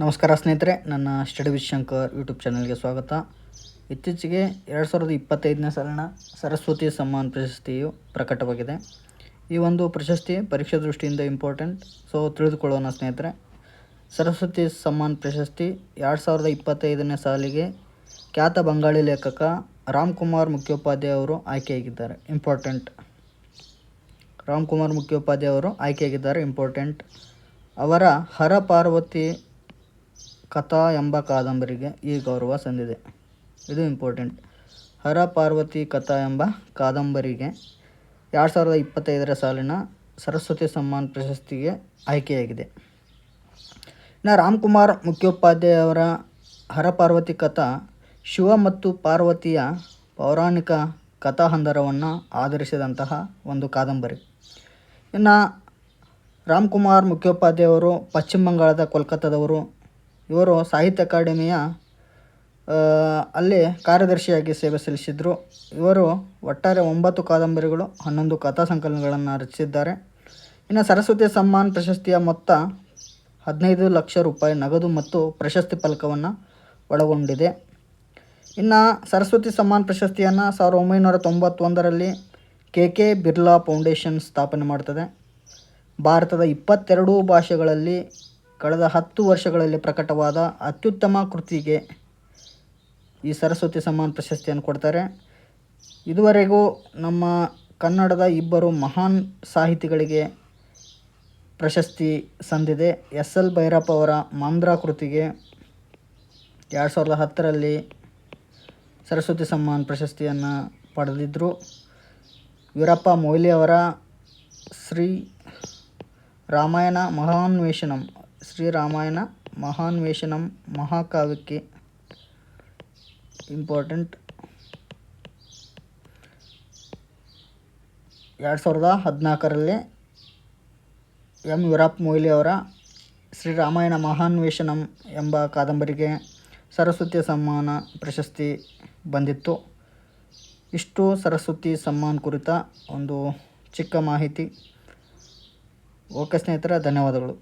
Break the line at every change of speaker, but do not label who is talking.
ನಮಸ್ಕಾರ ಸ್ನೇಹಿತರೆ, ನನ್ನ ಸ್ಟಡಿ ವಿತ್ ಶಂಕರ್ ಯೂಟ್ಯೂಬ್ ಚಾನಲ್ಗೆ ಸ್ವಾಗತ. ಇತ್ತೀಚೆಗೆ 2025ನೇ ಸಾಲಿನ ಸರಸ್ವತಿ ಸಮ್ಮಾನ್ ಪ್ರಶಸ್ತಿಯು ಪ್ರಕಟವಾಗಿದೆ. ಈ ಒಂದು ಪ್ರಶಸ್ತಿ ಪರೀಕ್ಷೆ ದೃಷ್ಟಿಯಿಂದ ಇಂಪಾರ್ಟೆಂಟ್, ಸೊ ತಿಳಿದುಕೊಳ್ಳೋಣ ಸ್ನೇಹಿತರೆ. ಸರಸ್ವತಿ ಸಮ್ಮಾನ್ ಪ್ರಶಸ್ತಿ 2025ನೇ ಸಾಲಿಗೆ ಖ್ಯಾತ ಬಂಗಾಳಿ ಲೇಖಕ ರಾಮ್ಕುಮಾರ್ ಮುಖ್ಯೋಪಾಧ್ಯಾಯ ಅವರು ಆಯ್ಕೆಯಾಗಿದ್ದಾರೆ. ಇಂಪಾರ್ಟೆಂಟ್. ಅವರ ಹರ ಪಾರ್ವತಿ ಕಥಾ ಎಂಬ ಕಾದಂಬರಿಗೆ ಈ ಗೌರವ ಸಂದಿದೆ. ಇದು ಇಂಪಾರ್ಟೆಂಟ್. ಹರ ಪಾರ್ವತಿ ಕಥಾ ಎಂಬ ಕಾದಂಬರಿಗೆ 2025ರ ಸಾಲಿನ ಸರಸ್ವತಿ ಸಮ್ಮಾನ್ ಪ್ರಶಸ್ತಿಗೆ ಆಯ್ಕೆಯಾಗಿದೆ. ಇನ್ನು ರಾಮ್ಕುಮಾರ್ ಮುಖ್ಯೋಪಾಧ್ಯಾಯ ಅವರ ಹರ ಪಾರ್ವತಿ ಕಥಾ ಶಿವ ಮತ್ತು ಪಾರ್ವತಿಯ ಪೌರಾಣಿಕ ಕಥಾಹಂದರವನ್ನು ಆಧರಿಸಿದಂತಹ ಒಂದು ಕಾದಂಬರಿ. ಇನ್ನು ರಾಮ್ಕುಮಾರ್ ಮುಖ್ಯೋಪಾಧ್ಯಾಯ ಅವರು ಪಶ್ಚಿಮ ಬಂಗಾಳದ ಕೋಲ್ಕತ್ತಾದವರು. ಇವರು ಸಾಹಿತ್ಯ ಅಕಾಡೆಮಿಯ ಅಲ್ಲಿ ಕಾರ್ಯದರ್ಶಿಯಾಗಿ ಸೇವೆ ಸಲ್ಲಿಸಿದರು. ಇವರು ಒಟ್ಟಾರೆ 9 ಕಾದಂಬರಿಗಳು, 11 ಕಥಾ ಸಂಕಲನಗಳನ್ನು ರಚಿಸಿದ್ದಾರೆ. ಇನ್ನು ಸರಸ್ವತಿ ಸಮ್ಮಾನ್ ಪ್ರಶಸ್ತಿಯ ಮೊತ್ತ 15 ಲಕ್ಷ ರೂಪಾಯಿ ನಗದು ಮತ್ತು ಪ್ರಶಸ್ತಿ ಫಲಕವನ್ನು ಒಳಗೊಂಡಿದೆ. ಇನ್ನು ಸರಸ್ವತಿ ಸಮ್ಮಾನ್ ಪ್ರಶಸ್ತಿಯನ್ನು 1991ರಲ್ಲಿ KK ಬಿರ್ಲಾ ಫೌಂಡೇಶನ್ ಸ್ಥಾಪನೆ ಮಾಡ್ತದೆ. ಭಾರತದ 22 ಭಾಷೆಗಳಲ್ಲಿ ಕಳೆದ 10 ವರ್ಷಗಳಲ್ಲಿ ಪ್ರಕಟವಾದ ಅತ್ಯುತ್ತಮ ಕೃತಿಗೆ ಈ ಸರಸ್ವತಿ ಸಮ್ಮಾನ್ ಪ್ರಶಸ್ತಿಯನ್ನು ಕೊಡ್ತಾರೆ. ಇದುವರೆಗೂ ನಮ್ಮ ಕನ್ನಡದ 2 ಮಹಾನ್ ಸಾಹಿತಿಗಳಿಗೆ ಪ್ರಶಸ್ತಿ ಸಂದಿದೆ. SL ಭೈರಪ್ಪ ಅವರ ಮಾಂದ್ರ ಕೃತಿಗೆ 2010ರಲ್ಲಿ ಸರಸ್ವತಿ ಸಮ್ಮಾನ್ ಪ್ರಶಸ್ತಿಯನ್ನು ಪಡೆದಿದ್ದರು. ವೀರಪ್ಪ ಮೊಯ್ಲಿ ಅವರ ಶ್ರೀ ರಾಮಾಯಣ ಮಹಾನ್ವೇಷಣಂ ಮಹಾಕಾವ್ಯಕ್ಕೆ ಇಂಪಾರ್ಟೆಂಟ್. 2014ರಲ್ಲಿ ವೀರಪ್ಪ ಮೊಯ್ಲಿ ಅವರ ಶ್ರೀ ರಾಮಾಯಣ ಮಹಾನ್ವೇಷಣಂ ಎಂಬ ಕಾದಂಬರಿಗೆ ಸರಸ್ವತಿ ಸಮ್ಮಾನ ಪ್ರಶಸ್ತಿ ಬಂದಿತ್ತು. ಇಷ್ಟು ಸರಸ್ವತಿ ಸಮ್ಮಾನ್ ಕುರಿತ ಒಂದು ಚಿಕ್ಕ ಮಾಹಿತಿ. ಓಕೆ ಸ್ನೇಹಿತರೆ, ಧನ್ಯವಾದಗಳು.